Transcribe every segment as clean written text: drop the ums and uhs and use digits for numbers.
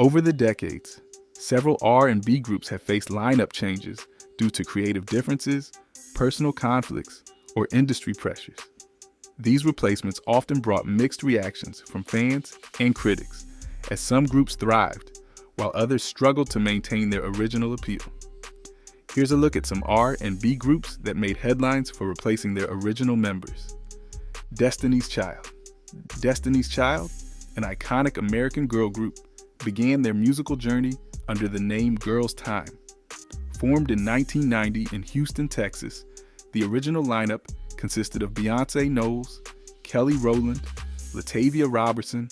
Over the decades, several R&B groups have faced lineup changes due to creative differences, personal conflicts, or industry pressures. These replacements often brought mixed reactions from fans and critics, as some groups thrived, while others struggled to maintain their original appeal. Here's a look at some R&B groups that made headlines for replacing their original members. Destiny's Child. Destiny's Child, an iconic American girl group, began their musical journey under the name Girls' Tyme. Formed in 1990 in Houston, Texas, the original lineup consisted of Beyonce Knowles, Kelly Rowland, Latavia Robertson,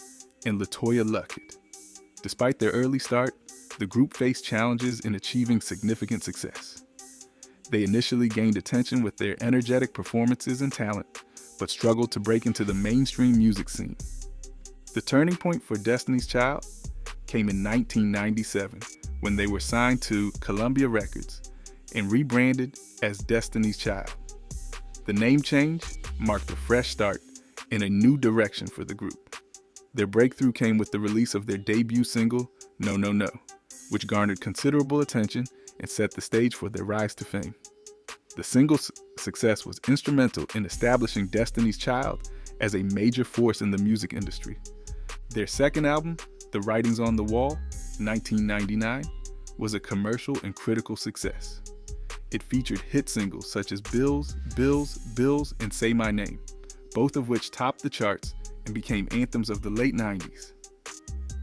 and LaToya Luckett. Despite their early start, the group faced challenges in achieving significant success. They initially gained attention with their energetic performances and talent, but struggled to break into the mainstream music scene. The turning point for Destiny's Child came in 1997 when they were signed to Columbia Records and rebranded as Destiny's Child. The name change marked a fresh start and a new direction for the group. Their breakthrough came with the release of their debut single, No No No, which garnered considerable attention and set the stage for their rise to fame. The single's success was instrumental in establishing Destiny's Child as a major force in the music industry. Their second album, The Writings on the Wall, 1999, was a commercial and critical success. It featured hit singles such as Bills, Bills, Bills, and Say My Name, both of which topped the charts and became anthems of the late 90s.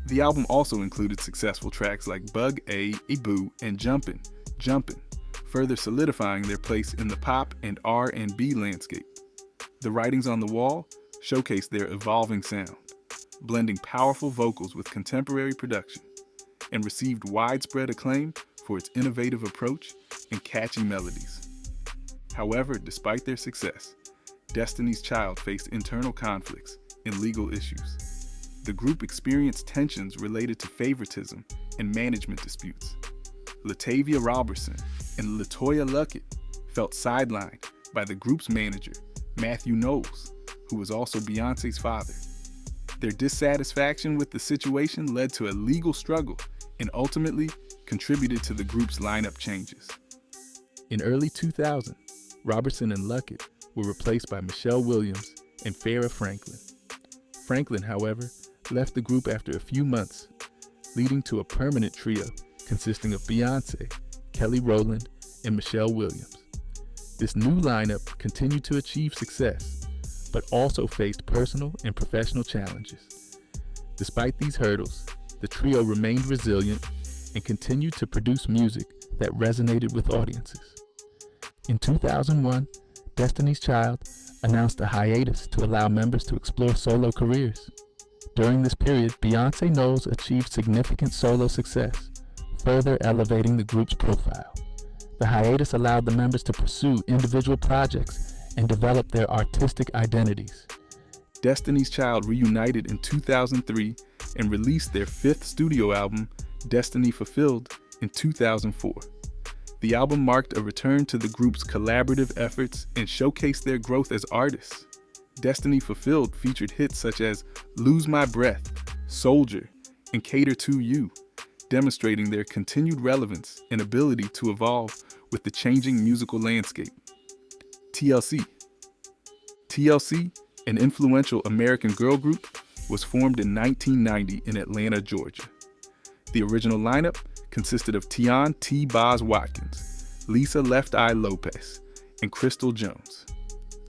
The album also included successful tracks like Bug A, Boo, and Jumpin', Jumpin', further solidifying their place in the pop and R&B landscape. The Writings on the Wall showcased their evolving sound, blending powerful vocals with contemporary production, and received widespread acclaim for its innovative approach and catchy melodies. However, despite their success, Destiny's Child faced internal conflicts and legal issues. The group experienced tensions related to favoritism and management disputes. Latavia Robertson and LaToya Luckett felt sidelined by the group's manager, Matthew Knowles, who was also Beyonce's father. Their dissatisfaction with the situation led to a legal struggle and ultimately contributed to the group's lineup changes. In early 2000, Robertson and Luckett were replaced by Michelle Williams and Farrah Franklin. Franklin, however, left the group after a few months, leading to a permanent trio consisting of Beyonce, Kelly Rowland, and Michelle Williams. This new lineup continued to achieve success, but also faced personal and professional challenges. Despite these hurdles, the trio remained resilient and continued to produce music that resonated with audiences. In 2001, Destiny's Child announced a hiatus to allow members to explore solo careers. During this period, Beyonce Knowles achieved significant solo success, further elevating the group's profile. The hiatus allowed the members to pursue individual projects and develop their artistic identities. Destiny's Child reunited in 2003 and released their fifth studio album, Destiny Fulfilled, in 2004. The album marked a return to the group's collaborative efforts and showcased their growth as artists. Destiny Fulfilled featured hits such as Lose My Breath, Soldier, and Cater to You, demonstrating their continued relevance and ability to evolve with the changing musical landscape. TLC. TLC, an influential American girl group, was formed in 1990 in Atlanta, Georgia. The original lineup consisted of Tian T. Boz Watkins, Lisa Left Eye Lopez, and Crystal Jones.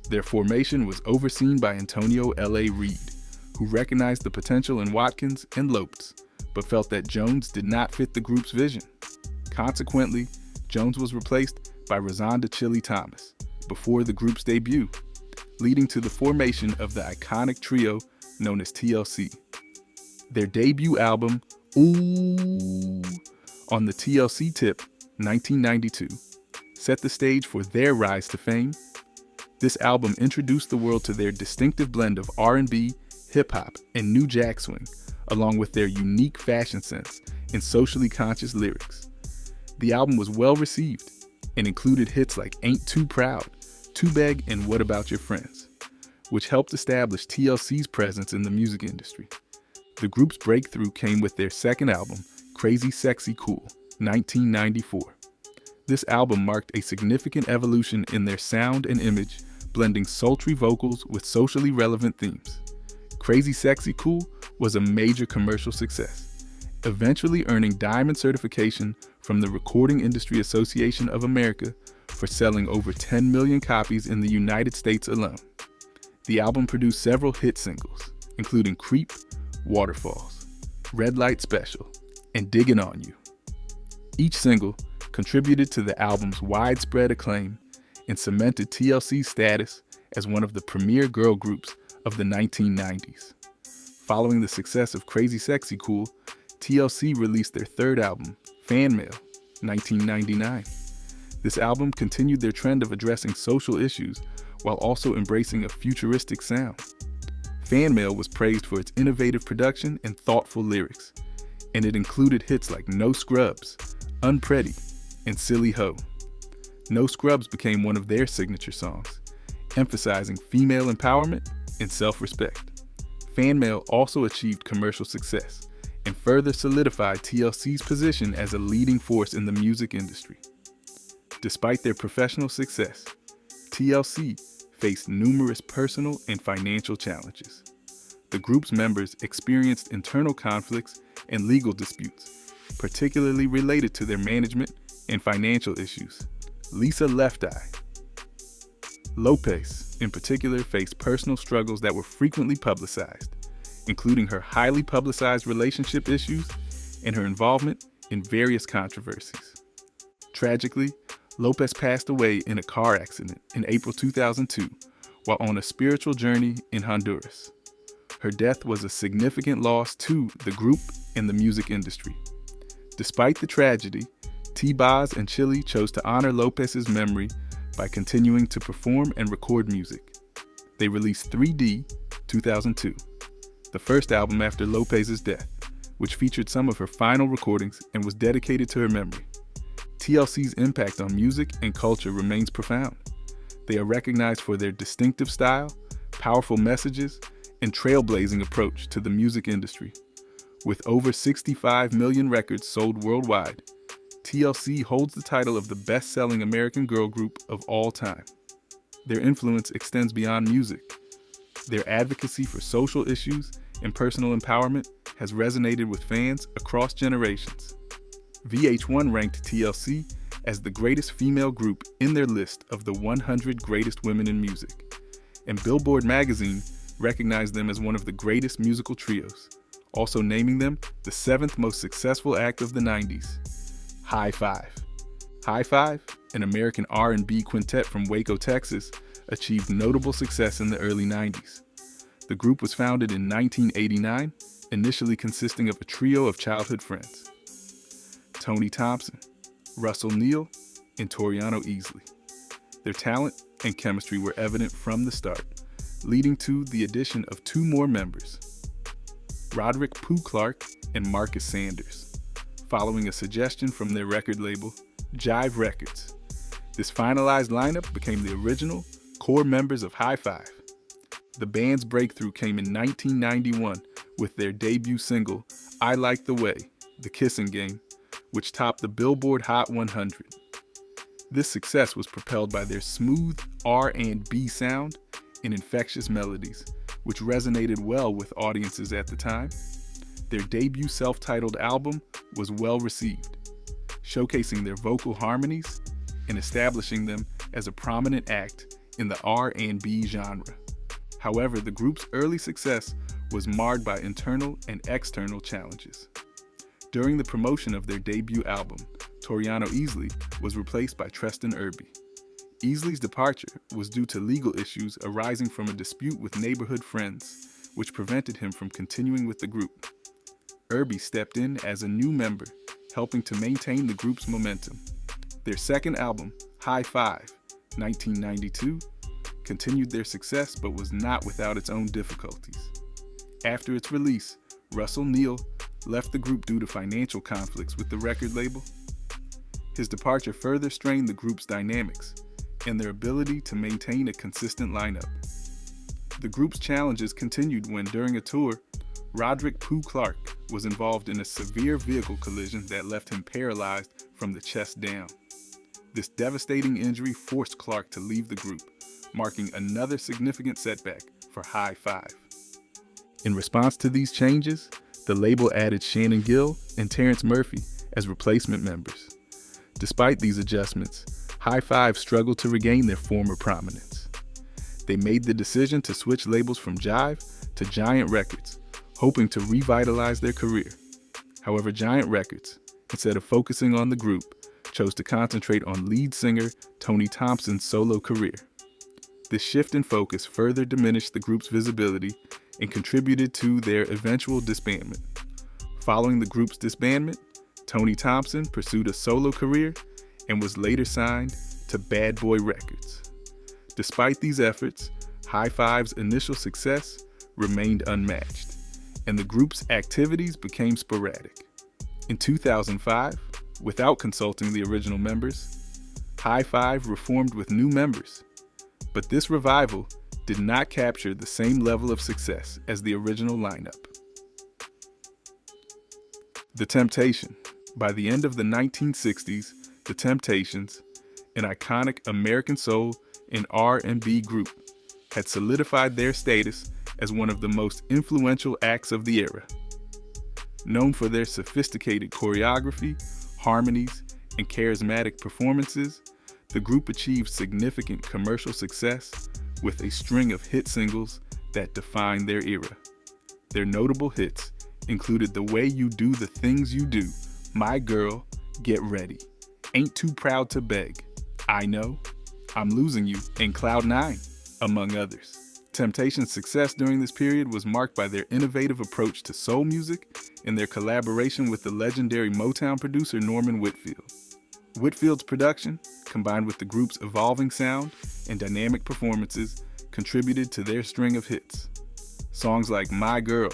Their formation was overseen by Antonio L.A. Reid, who recognized the potential in Watkins and Lopez, but felt that Jones did not fit the group's vision. Consequently, Jones was replaced by Rozonda Chili Thomas before the group's debut, leading to the formation of the iconic trio known as TLC. Their debut album, Ooh, on the TLC tip, 1992, set the stage for their rise to fame. This album introduced the world to their distinctive blend of R&B, hip-hop, and new jack swing, along with their unique fashion sense and socially conscious lyrics. The album was well received and included hits like Ain't Too Proud, Too Beg, and What About Your Friends, which helped establish TLC's presence in the music industry. The group's breakthrough came with their second album, Crazy Sexy Cool, 1994. This album marked a significant evolution in their sound and image, blending sultry vocals with socially relevant themes. Crazy Sexy Cool was a major commercial success, eventually earning diamond certification from the Recording Industry Association of America for selling over 10 million copies in the United States alone. The album produced several hit singles, including Creep, Waterfalls, Red Light Special, and Diggin' On You. Each single contributed to the album's widespread acclaim and cemented TLC's status as one of the premier girl groups of the 1990s. Following the success of Crazy Sexy Cool, TLC released their third album, Fan Mail, 1999. This album continued their trend of addressing social issues while also embracing a futuristic sound. Fan Mail was praised for its innovative production and thoughtful lyrics, and it included hits like No Scrubs, Unpretty, and Silly Ho. No Scrubs became one of their signature songs, emphasizing female empowerment and self-respect. Fan Mail also achieved commercial success and further solidified TLC's position as a leading force in the music industry. Despite their professional success, TLC faced numerous personal and financial challenges. The group's members experienced internal conflicts and legal disputes, particularly related to their management and financial issues. Lisa Left Eye Lopez, in particular, faced personal struggles that were frequently publicized, including her highly publicized relationship issues and her involvement in various controversies. Tragically, Lopez passed away in a car accident in April 2002 while on a spiritual journey in Honduras. Her death was a significant loss to the group and the music industry. Despite the tragedy, T-Boz and Chili chose to honor Lopez's memory by continuing to perform and record music. They released 3D 2002, the first album after Lopez's death, which featured some of her final recordings and was dedicated to her memory. TLC's impact on music and culture remains profound. They are recognized for their distinctive style, powerful messages, and trailblazing approach to the music industry. With over 65 million records sold worldwide, TLC holds the title of the best-selling American girl group of all time. Their influence extends beyond music. Their advocacy for social issues and personal empowerment has resonated with fans across generations. VH1 ranked TLC as the greatest female group in their list of the 100 greatest women in music, and Billboard magazine recognized them as one of the greatest musical trios, also naming them the 7th most successful act of the 90s. High Five. High Five, an American R&B quintet from Waco, Texas, achieved notable success in the early 90s. The group was founded in 1989, initially consisting of a trio of childhood friends: Tony Thompson, Russell Neal, and Toriano Easley. Their talent and chemistry were evident from the start, leading to the addition of 2 more members, Roderick Pooh Clark and Marcus Sanders, following a suggestion from their record label, Jive Records. This finalized lineup became the original core members of High Five. The band's breakthrough came in 1991 with their debut single, I Like the Way, The Kissing Game, which topped the Billboard Hot 100. This success was propelled by their smooth R&B sound and infectious melodies, which resonated well with audiences at the time. Their debut self-titled album was well received, showcasing their vocal harmonies and establishing them as a prominent act in the R&B genre. However, the group's early success was marred by internal and external challenges. During the promotion of their debut album, Toriano Easley was replaced by Treston Irby. Easley's departure was due to legal issues arising from a dispute with neighborhood friends, which prevented him from continuing with the group. Irby stepped in as a new member, helping to maintain the group's momentum. Their second album, High Five, 1992, continued their success but was not without its own difficulties. After its release, Russell Neal left the group due to financial conflicts with the record label. His departure further strained the group's dynamics and their ability to maintain a consistent lineup. The group's challenges continued when, during a tour, Roderick Pooh Clark was involved in a severe vehicle collision that left him paralyzed from the chest down. This devastating injury forced Clark to leave the group, marking another significant setback for High Five. In response to these changes, the label added Shannon Gill and Terrence Murphy as replacement members. Despite these adjustments, High Five struggled to regain their former prominence. They made the decision to switch labels from Jive to Giant Records, hoping to revitalize their career. However, Giant Records, instead of focusing on the group, chose to concentrate on lead singer Tony Thompson's solo career. This shift in focus further diminished the group's visibility and contributed to their eventual disbandment. Following the group's disbandment, Tony Thompson pursued a solo career and was later signed to Bad Boy Records. Despite these efforts, High Five's initial success remained unmatched, and the group's activities became sporadic. In 2005, without consulting the original members, High Five reformed with new members, but this revival did not capture the same level of success as the original lineup. The Temptation. By the end of the 1960s, The Temptations, an iconic American soul and R&B group, had solidified their status as one of the most influential acts of the era. Known for their sophisticated choreography, harmonies, and charismatic performances, the group achieved significant commercial success with a string of hit singles that defined their era. Their notable hits included The Way You Do the Things You Do, My Girl, Get Ready, Ain't Too Proud to Beg, I Know, I'm Losing You, and Cloud 9, among others. Temptations' success during this period was marked by their innovative approach to soul music and their collaboration with the legendary Motown producer Norman Whitfield. Whitfield's production, combined with the group's evolving sound and dynamic performances, contributed to their string of hits. Songs like My Girl,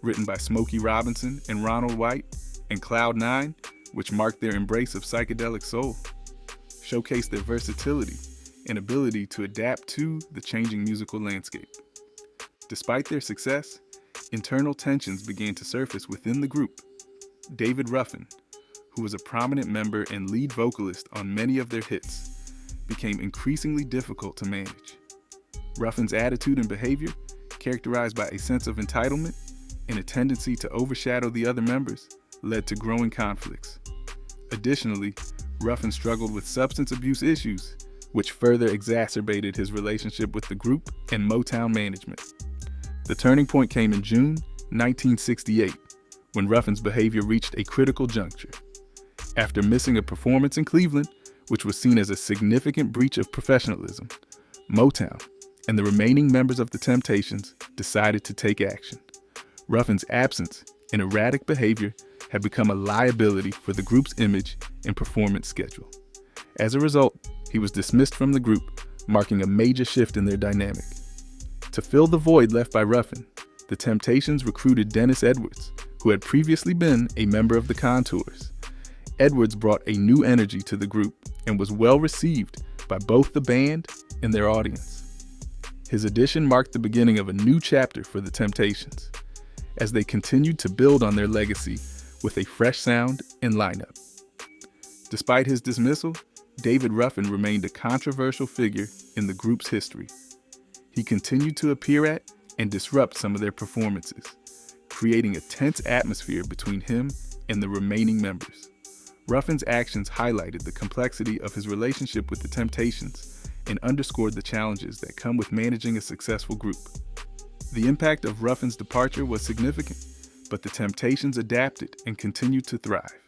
written by Smokey Robinson and Ronald White, and Cloud 9, which marked their embrace of psychedelic soul, showcased their versatility and ability to adapt to the changing musical landscape. Despite their success, internal tensions began to surface within the group. David Ruffin, who was a prominent member and lead vocalist on many of their hits, became increasingly difficult to manage. Ruffin's attitude and behavior, characterized by a sense of entitlement and a tendency to overshadow the other members, led to growing conflicts. Additionally, Ruffin struggled with substance abuse issues, which further exacerbated his relationship with the group and Motown management. The turning point came in June 1968, when Ruffin's behavior reached a critical juncture. After missing a performance in Cleveland, which was seen as a significant breach of professionalism, Motown and the remaining members of the Temptations decided to take action. Ruffin's absence and erratic behavior had become a liability for the group's image and performance schedule. As a result, he was dismissed from the group, marking a major shift in their dynamic. To fill the void left by Ruffin, the Temptations recruited Dennis Edwards, who had previously been a member of the Contours. Edwards brought a new energy to the group and was well received by both the band and their audience. His addition marked the beginning of a new chapter for the Temptations, as they continued to build on their legacy with a fresh sound and lineup. Despite his dismissal, David Ruffin remained a controversial figure in the group's history. He continued to appear at and disrupt some of their performances, creating a tense atmosphere between him and the remaining members. Ruffin's actions highlighted the complexity of his relationship with the Temptations and underscored the challenges that come with managing a successful group. The impact of Ruffin's departure was significant, but the Temptations adapted and continued to thrive.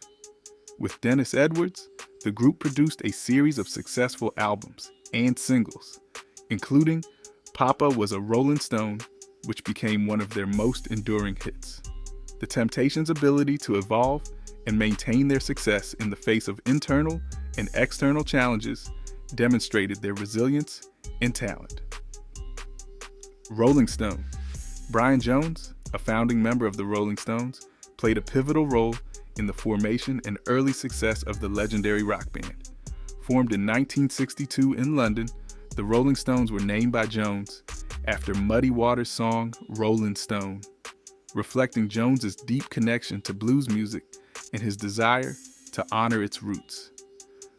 With Dennis Edwards, the group produced a series of successful albums and singles, including Papa Was a Rolling Stone, which became one of their most enduring hits. The Temptations' ability to evolve and maintain their success in the face of internal and external challenges demonstrated their resilience and talent. Rolling Stone. Brian Jones, a founding member of the Rolling Stones, played a pivotal role in the formation and early success of the legendary rock band. Formed in 1962 in London, the Rolling Stones were named by Jones after Muddy Waters' song Rollin' Stone. reflecting Jones's deep connection to blues music and his desire to honor its roots.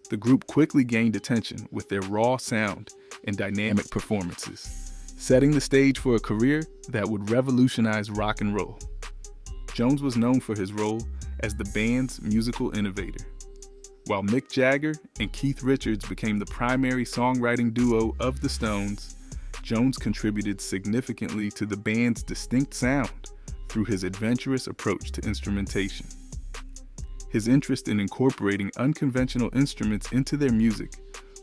The group quickly gained attention with their raw sound and dynamic performances, setting the stage for a career that would revolutionize rock and roll. Jones was known for his role as the band's musical innovator. While Mick Jagger and Keith Richards became the primary songwriting duo of the Stones, Jones contributed significantly to the band's distinct sound through his adventurous approach to instrumentation. His interest in incorporating unconventional instruments into their music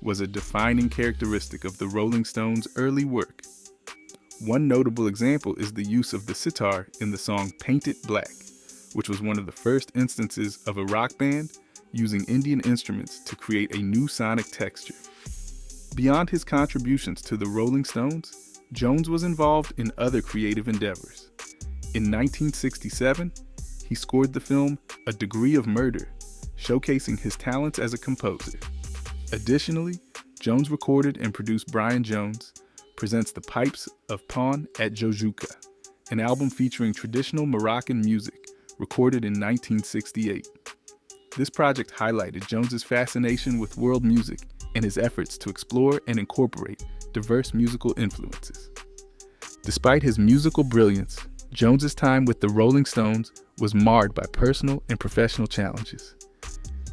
was a defining characteristic of the Rolling Stones' early work. One notable example is the use of the sitar in the song Paint It Black, which was one of the first instances of a rock band using Indian instruments to create a new sonic texture. Beyond his contributions to the Rolling Stones, Jones was involved in other creative endeavors. In 1967, he scored the film A Degree of Murder, showcasing his talents as a composer. Additionally, Jones recorded and produced Brian Jones Presents the Pipes of Pawn at Jojuka, an album featuring traditional Moroccan music recorded in 1968. This project highlighted Jones's fascination with world music and his efforts to explore and incorporate diverse musical influences. Despite his musical brilliance, Jones's time with the Rolling Stones was marred by personal and professional challenges.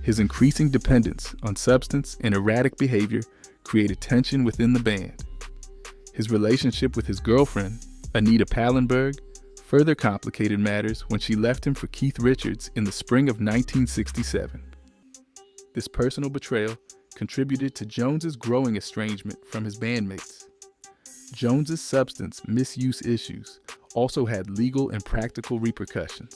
His increasing dependence on substance and erratic behavior created tension within the band. His relationship with his girlfriend, Anita Pallenberg, further complicated matters when she left him for Keith Richards in the spring of 1967. This personal betrayal contributed to Jones's growing estrangement from his bandmates. Jones's substance misuse issues also had legal and practical repercussions.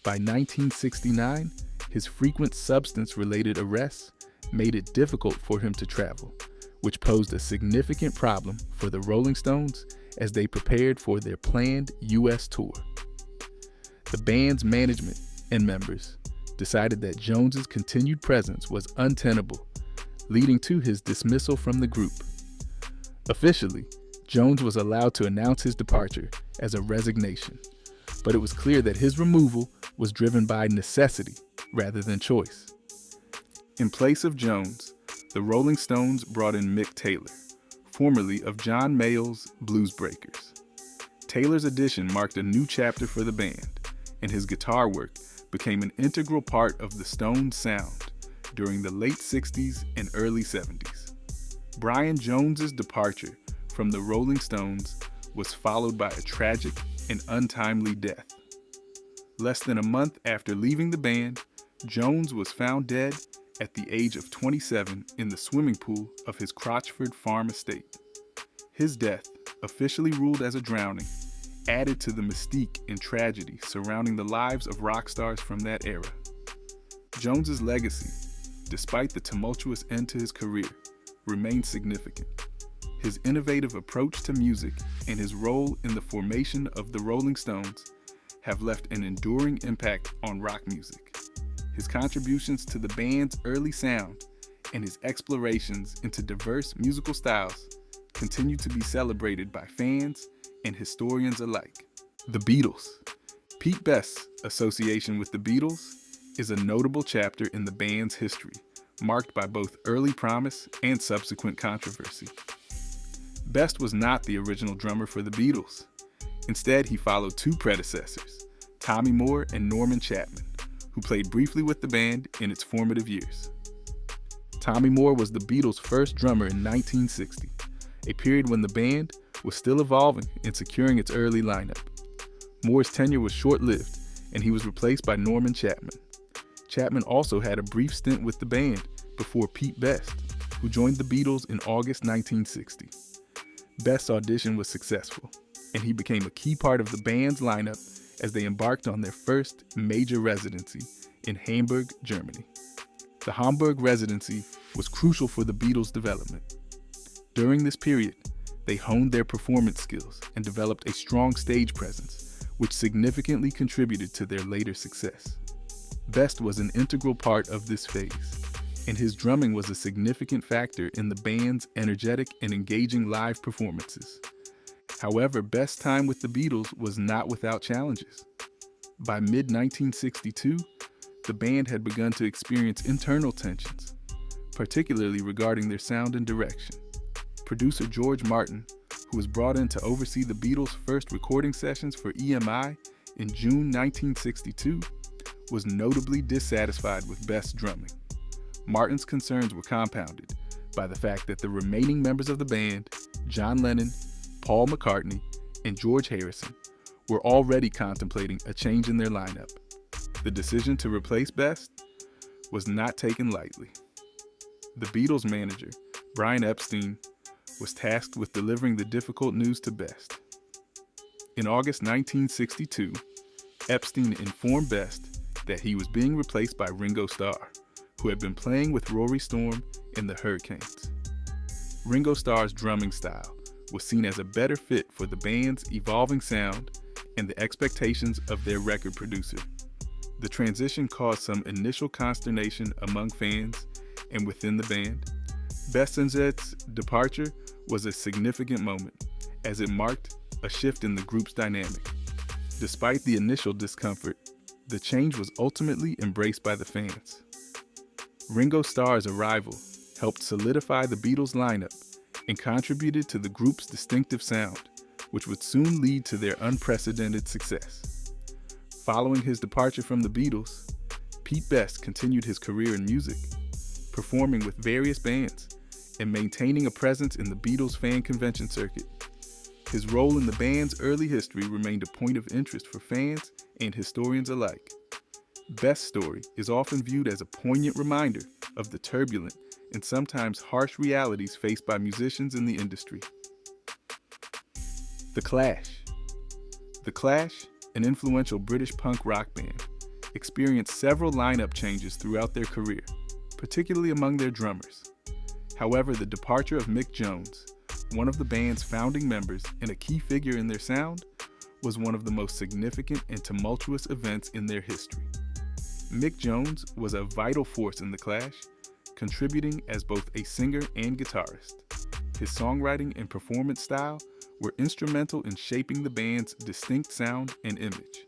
By 1969, his frequent substance-related arrests made it difficult for him to travel, which posed a significant problem for the Rolling Stones as they prepared for their planned U.S. tour. The band's management and members decided that Jones's continued presence was untenable, leading to his dismissal from the group. Officially, Jones was allowed to announce his departure as a resignation, but it was clear that his removal was driven by necessity rather than choice. In place of Jones, the Rolling Stones brought in Mick Taylor, formerly of John Mayall's Blues Breakers. Taylor's addition marked a new chapter for the band, and his guitar work became an integral part of the Stones' sound during the late 60s and early 70s. Brian Jones's departure from the Rolling Stones was followed by a tragic and untimely death. Less than a month after leaving the band, Jones was found dead at the age of 27 in the swimming pool of his Crotchford farm estate. His death, officially ruled as a drowning, added to the mystique and tragedy surrounding the lives of rock stars from that era. Jones's legacy, despite the tumultuous end to his career, remains significant. His innovative approach to music and his role in the formation of the Rolling Stones have left an enduring impact on rock music. His contributions to the band's early sound and his explorations into diverse musical styles continue to be celebrated by fans and historians alike. The Beatles. Pete Best's association with the Beatles is a notable chapter in the band's history, marked by both early promise and subsequent controversy. Best was not the original drummer for the Beatles. Instead, he followed two predecessors, Tommy Moore and Norman Chapman, who played briefly with the band in its formative years. Tommy Moore was the Beatles' first drummer in 1960, a period when the band was still evolving and securing its early lineup. Moore's tenure was short-lived, and he was replaced by Norman Chapman. Chapman also had a brief stint with the band before Pete Best, who joined the Beatles in August 1960. Best's audition was successful, and he became a key part of the band's lineup as they embarked on their first major residency in Hamburg, Germany. The Hamburg residency was crucial for the Beatles' development. During this period, they honed their performance skills and developed a strong stage presence, which significantly contributed to their later success. Best was an integral part of this phase, and his drumming was a significant factor in the band's energetic and engaging live performances. However, Best's time with the Beatles was not without challenges. By mid-1962, the band had begun to experience internal tensions, particularly regarding their sound and direction. Producer George Martin, who was brought in to oversee the Beatles' first recording sessions for EMI in June 1962, was notably dissatisfied with Best's drumming. Martin's concerns were compounded by the fact that the remaining members of the band, John Lennon, Paul McCartney, and George Harrison, were already contemplating a change in their lineup. The decision to replace Best was not taken lightly. The Beatles' manager, Brian Epstein, was tasked with delivering the difficult news to Best. In August 1962, Epstein informed Best that he was being replaced by Ringo Starr, who had been playing with Rory Storm in the Hurricanes. Ringo Starr's drumming style was seen as a better fit for the band's evolving sound and the expectations of their record producer. The transition caused some initial consternation among fans and within the band. Best's departure was a significant moment, as it marked a shift in the group's dynamic. Despite the initial discomfort, the change was ultimately embraced by the fans. Ringo Starr's arrival helped solidify the Beatles' lineup and contributed to the group's distinctive sound, which would soon lead to their unprecedented success. Following his departure from the Beatles, Pete Best continued his career in music, performing with various bands and maintaining a presence in the Beatles fan convention circuit. His role in the band's early history remained a point of interest for fans and historians alike. Best's story is often viewed as a poignant reminder of the turbulent and sometimes harsh realities faced by musicians in the industry. The Clash. The Clash, an influential British punk rock band, experienced several lineup changes throughout their career, particularly among their drummers. However, the departure of Mick Jones, one of the band's founding members and a key figure in their sound, was one of the most significant and tumultuous events in their history. Mick Jones was a vital force in The Clash, contributing as both a singer and guitarist. His songwriting and performance style were instrumental in shaping the band's distinct sound and image.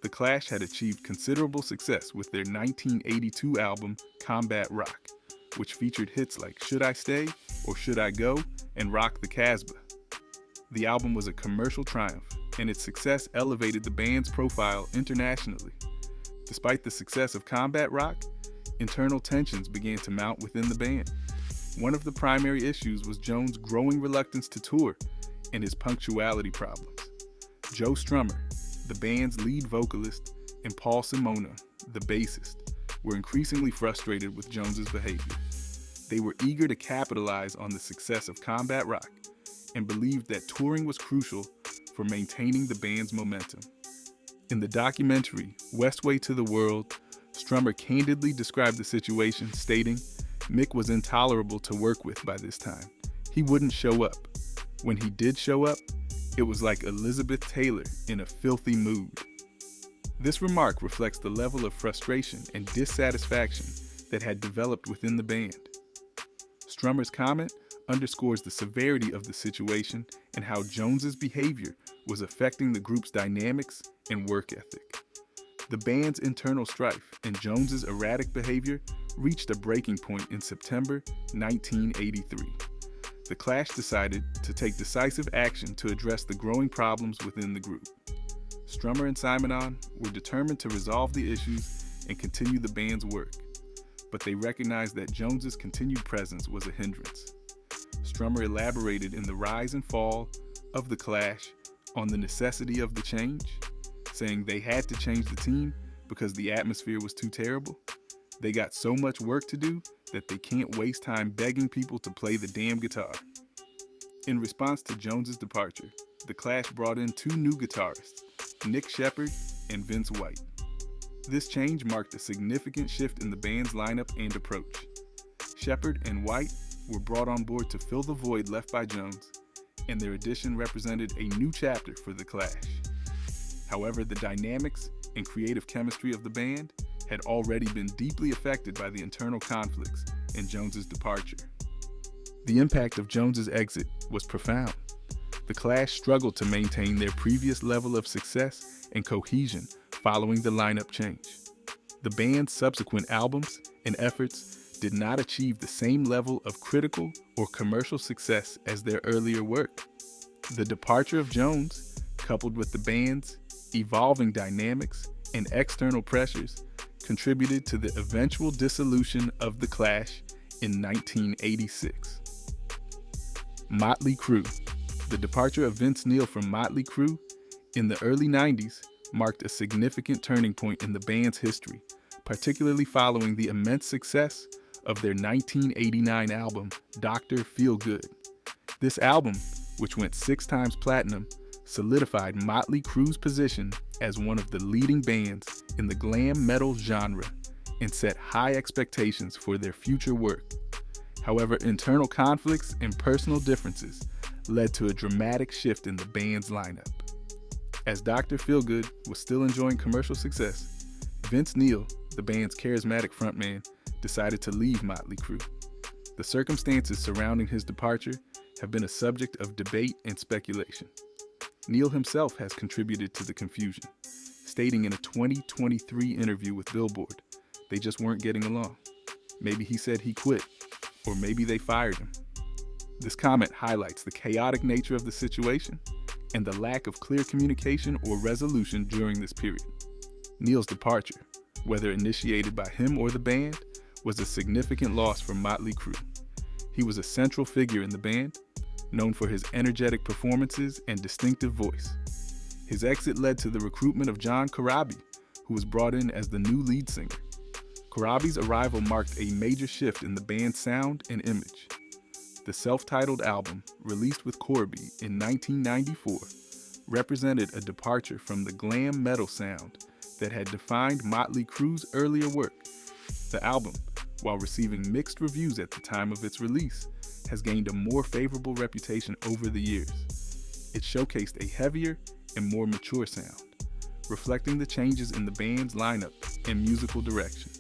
The Clash had achieved considerable success with their 1982 album Combat Rock, which featured hits like Should I Stay or Should I Go and Rock the Casbah. The album was a commercial triumph, and its success elevated the band's profile internationally. Despite the success of Combat Rock, internal tensions began to mount within the band. One of the primary issues was Jones' growing reluctance to tour and his punctuality problems. Joe Strummer, the band's lead vocalist, and Paul Simona, the bassist, were increasingly frustrated with Jones's behavior. They were eager to capitalize on the success of Combat Rock and believed that touring was crucial for maintaining the band's momentum. In the documentary, Westway to the World, Strummer candidly described the situation, stating, "Mick was intolerable to work with by this time. He wouldn't show up. When he did show up, it was like Elizabeth Taylor in a filthy mood." This remark reflects the level of frustration and dissatisfaction that had developed within the band. Strummer's comment underscores the severity of the situation and how Jones's behavior was affecting the group's dynamics and work ethic. The band's internal strife and Jones's erratic behavior reached a breaking point in September 1983. The Clash decided to take decisive action to address the growing problems within the group. Strummer and Simonon were determined to resolve the issues and continue the band's work, but they recognized that Jones's continued presence was a hindrance. Strummer elaborated in The Rise and Fall of The Clash on the necessity of the change, saying they had to change the team because the atmosphere was too terrible. They got so much work to do that they can't waste time begging people to play the damn guitar. In response to Jones's departure, The Clash brought in two new guitarists, Nick Sheppard and Vince White. This change marked a significant shift in the band's lineup and approach. Sheppard and White were brought on board to fill the void left by Jones, and their addition represented a new chapter for The Clash. However, the dynamics and creative chemistry of the band had already been deeply affected by the internal conflicts and Jones's departure. The impact of Jones's exit was profound. The Clash struggled to maintain their previous level of success and cohesion following the lineup change. The band's subsequent albums and efforts did not achieve the same level of critical or commercial success as their earlier work. The departure of Jones, coupled with the band's evolving dynamics and external pressures, contributed to the eventual dissolution of The Clash in 1986. Motley Crue. The departure of Vince Neil from Motley Crue in the early 90s marked a significant turning point in the band's history, particularly following the immense success of their 1989 album, Dr. Feelgood. This album, which went 6 times platinum, solidified Motley Crue's position as one of the leading bands in the glam metal genre and set high expectations for their future work. However, internal conflicts and personal differences led to a dramatic shift in the band's lineup. As Dr. Feelgood was still enjoying commercial success, Vince Neil, the band's charismatic frontman, decided to leave Motley Crue. The circumstances surrounding his departure have been a subject of debate and speculation. Neil himself has contributed to the confusion, stating in a 2023 interview with Billboard, they just weren't getting along. Maybe he said he quit, or maybe they fired him. This comment highlights the chaotic nature of the situation and the lack of clear communication or resolution during this period. Neil's departure, whether initiated by him or the band, was a significant loss for Motley Crue. He was a central figure in the band, known for his energetic performances and distinctive voice. His exit led to the recruitment of John Corabi, who was brought in as the new lead singer. Corabi's arrival marked a major shift in the band's sound and image. The self-titled album, released with Corabi in 1994, represented a departure from the glam metal sound that had defined Motley Crue's earlier work. The album, while receiving mixed reviews at the time of its release, has gained a more favorable reputation over the years. It showcased a heavier and more mature sound, reflecting the changes in the band's lineup and musical direction.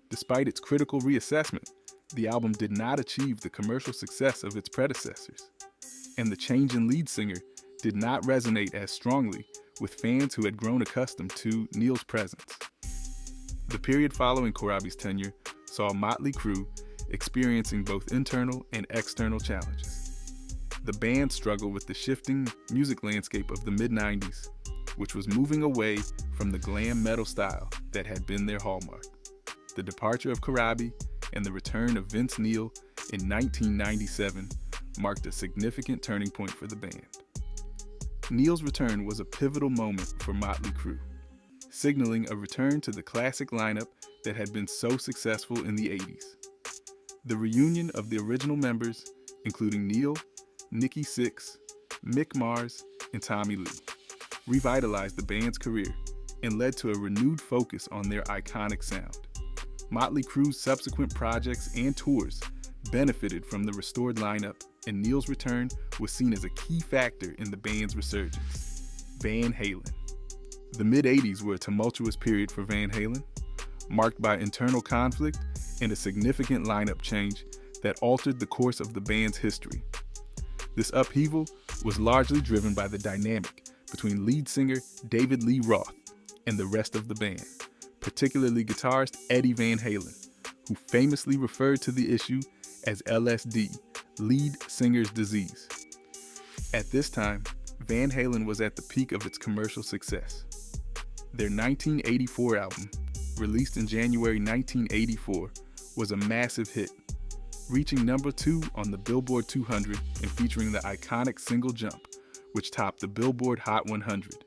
Despite its critical reassessment, the album did not achieve the commercial success of its predecessors, and the change in lead singer did not resonate as strongly with fans who had grown accustomed to Neil's presence. The period following Corabi's tenure saw Motley Crue experiencing both internal and external challenges. The band struggled with the shifting music landscape of the mid-90s, which was moving away from the glam metal style that had been their hallmark. The departure of Corabi and the return of Vince Neil in 1997 marked a significant turning point for the band. Neil's return was a pivotal moment for Motley Crue, signaling a return to the classic lineup that had been so successful in the 80s. The reunion of the original members, including Neil, Nikki Sixx, Mick Mars, and Tommy Lee, revitalized the band's career and led to a renewed focus on their iconic sound. Motley Crue's subsequent projects and tours benefited from the restored lineup, and Neil's return was seen as a key factor in the band's resurgence. Van Halen. The mid-80s were a tumultuous period for Van Halen, marked by internal conflict and a significant lineup change that altered the course of the band's history. This upheaval was largely driven by the dynamic between lead singer David Lee Roth and the rest of the band, particularly guitarist Eddie Van Halen, who famously referred to the issue as LSD, lead singer's disease. At this time, Van Halen was at the peak of its commercial success. Their 1984 album, released in January 1984, was a massive hit, reaching number 2 on the Billboard 200 and featuring the iconic single Jump, which topped the Billboard Hot 100.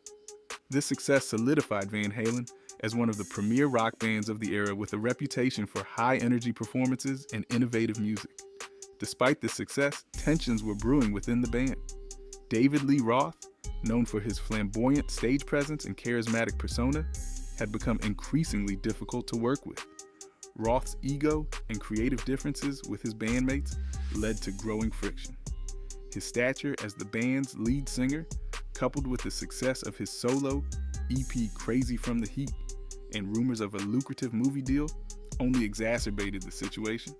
This success solidified Van Halen as one of the premier rock bands of the era with a reputation for high-energy performances and innovative music. Despite this success, tensions were brewing within the band. David Lee Roth, known for his flamboyant stage presence and charismatic persona, had become increasingly difficult to work with. Roth's ego and creative differences with his bandmates led to growing friction. His stature as the band's lead singer, coupled with the success of his solo EP Crazy from the Heat and rumors of a lucrative movie deal, only exacerbated the situation.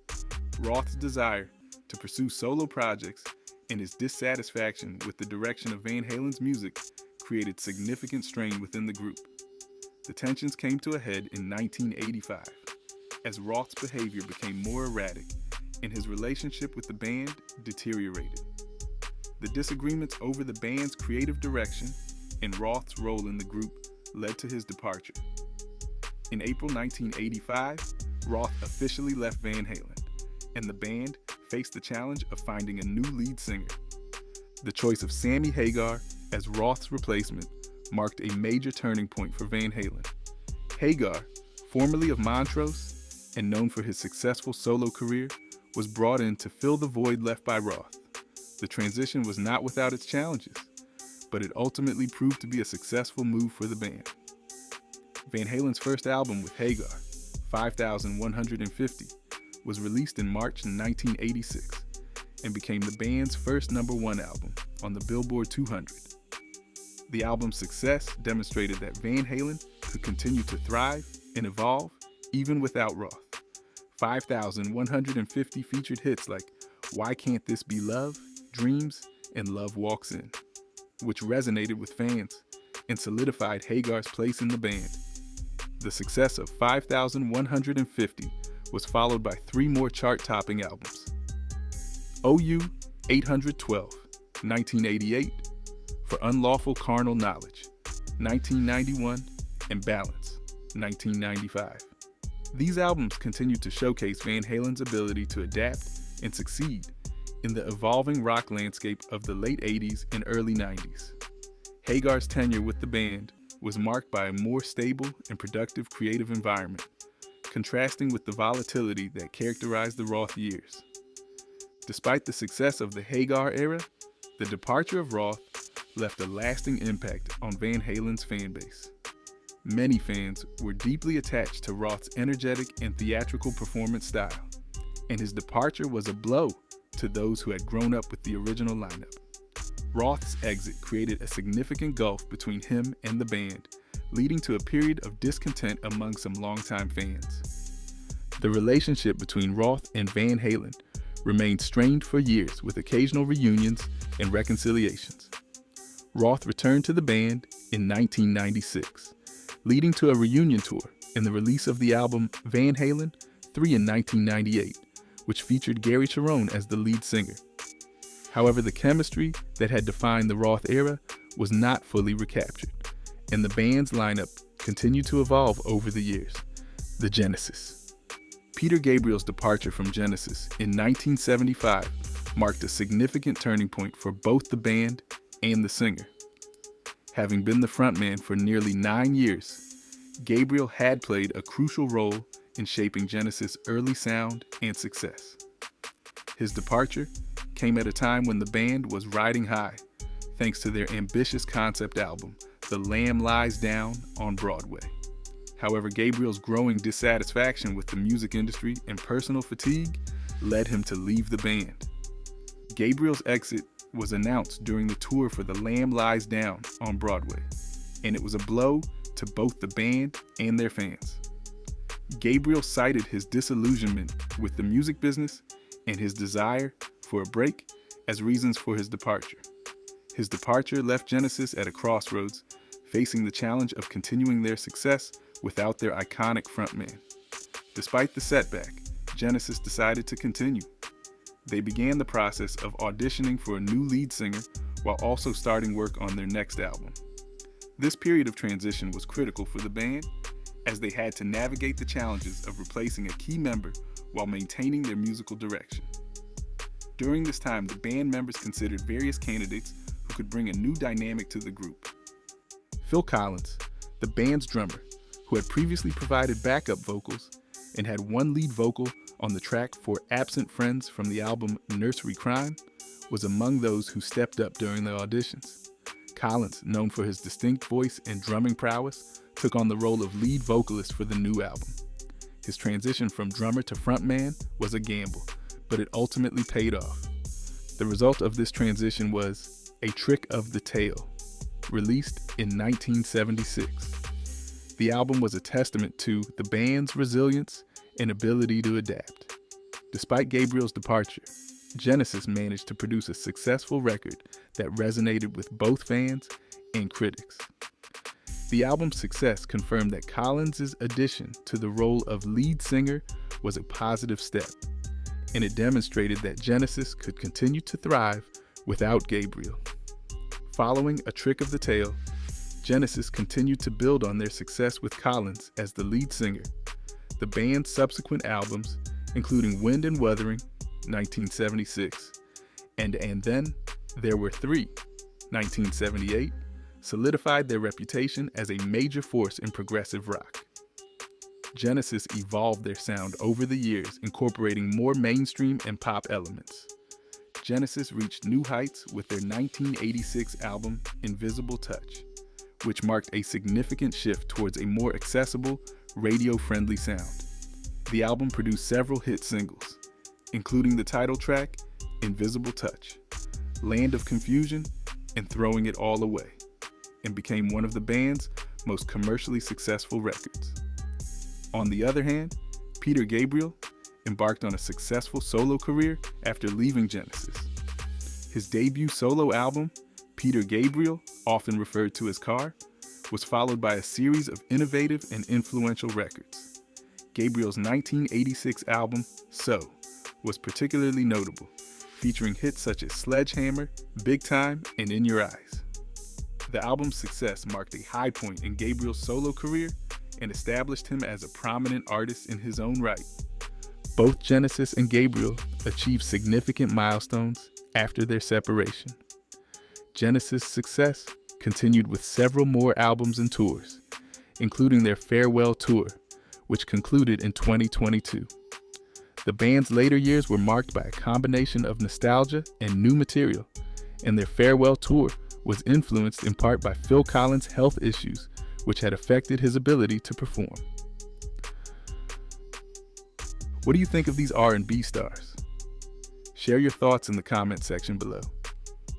Roth's desire to pursue solo projects and his dissatisfaction with the direction of Van Halen's music created significant strain within the group. The tensions came to a head in 1985 as Roth's behavior became more erratic and his relationship with the band deteriorated. The disagreements over the band's creative direction and Roth's role in the group led to his departure. In April 1985, Roth officially left Van Halen, and the band faced the challenge of finding a new lead singer. The choice of Sammy Hagar as Roth's replacement marked a major turning point for Van Halen. Hagar, formerly of Montrose and known for his successful solo career, was brought in to fill the void left by Roth. The transition was not without its challenges, but it ultimately proved to be a successful move for the band. Van Halen's first album with Hagar, 5150, was released in March 1986 and became the band's first #1 album on the Billboard 200. The album's success demonstrated that Van Halen could continue to thrive and evolve even without Roth. 5150 featured hits like Why Can't This Be Love, Dreams, and Love Walks In, which resonated with fans and solidified Hagar's place in the band. The success of 5150 was followed by 3 more chart-topping albums: OU 812, 1988, For Unlawful Carnal Knowledge, 1991, and Balance, 1995. These albums continued to showcase Van Halen's ability to adapt and succeed in the evolving rock landscape of the late 80s and early 90s. Hagar's tenure with the band was marked by a more stable and productive creative environment, contrasting with the volatility that characterized the Roth years. Despite the success of the Hagar era, the departure of Roth left a lasting impact on Van Halen's fan base. Many fans were deeply attached to Roth's energetic and theatrical performance style, and his departure was a blow to those who had grown up with the original lineup. Roth's exit created a significant gulf between him and the band, leading to a period of discontent among some longtime fans. The relationship between Roth and Van Halen remained strained for years, with occasional reunions and reconciliations. Roth returned to the band in 1996, leading to a reunion tour and the release of the album Van Halen 3 in 1998, which featured Gary Cherone as the lead singer. However, the chemistry that had defined the Roth era was not fully recaptured, and the band's lineup continued to evolve over the years. The Genesis. Peter Gabriel's departure from Genesis in 1975 marked a significant turning point for both the band and the singer. Having been the frontman for nearly 9 years, Gabriel had played a crucial role in shaping Genesis' early sound and success. His departure came at a time when the band was riding high, thanks to their ambitious concept album, The Lamb Lies Down, on Broadway. However, Gabriel's growing dissatisfaction with the music industry and personal fatigue led him to leave the band. Gabriel's exit was announced during the tour for The Lamb Lies Down on Broadway, and it was a blow to both the band and their fans. Gabriel cited his disillusionment with the music business and his desire for a break as reasons for his departure. His departure left Genesis at a crossroads, facing the challenge of continuing their success without their iconic frontman. Despite the setback, Genesis decided to continue. They began the process of auditioning for a new lead singer while also starting work on their next album. This period of transition was critical for the band, as they had to navigate the challenges of replacing a key member while maintaining their musical direction. During this time, the band members considered various candidates who could bring a new dynamic to the group. Phil Collins, the band's drummer, who had previously provided backup vocals and had one lead vocal on the track for Absent Friends from the album Nursery Crime, was among those who stepped up during the auditions. Collins, known for his distinct voice and drumming prowess, took on the role of lead vocalist for the new album. His transition from drummer to frontman was a gamble, but it ultimately paid off. The result of this transition was A Trick of the Tail, released in 1976. The album was a testament to the band's resilience and ability to adapt. Despite Gabriel's departure, Genesis managed to produce a successful record that resonated with both fans and critics. The album's success confirmed that Collins' addition to the role of lead singer was a positive step, and it demonstrated that Genesis could continue to thrive without Gabriel. Following A Trick of the Tail, Genesis continued to build on their success with Collins as the lead singer. The band's subsequent albums, including Wind and Wuthering, 1976, and Then There Were Three, 1978, solidified their reputation as a major force in progressive rock. Genesis evolved their sound over the years, incorporating more mainstream and pop elements. Genesis reached new heights with their 1986 album, Invisible Touch, which marked a significant shift towards a more accessible, radio-friendly sound. The album produced several hit singles, including the title track, Invisible Touch, Land of Confusion, and Throwing It All Away, and became one of the band's most commercially successful records. On the other hand, Peter Gabriel embarked on a successful solo career after leaving Genesis. His debut solo album, Peter Gabriel, often referred to as Car, was followed by a series of innovative and influential records. Gabriel's 1986 album, So, was particularly notable, featuring hits such as Sledgehammer, Big Time, and In Your Eyes. The album's success marked a high point in Gabriel's solo career and established him as a prominent artist in his own right. Both Genesis and Gabriel achieved significant milestones after their separation. Genesis' success continued with several more albums and tours, including their farewell tour, which concluded in 2022. The band's later years were marked by a combination of nostalgia and new material, and their farewell tour was influenced in part by Phil Collins' health issues, which had affected his ability to perform. What do you think of these R&B stars? Share your thoughts in the comment section below.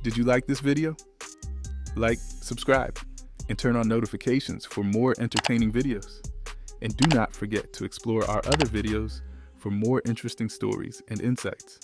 Did you like this video? Like, subscribe, and turn on notifications for more entertaining videos. And do not forget to explore our other videos for more interesting stories and insights.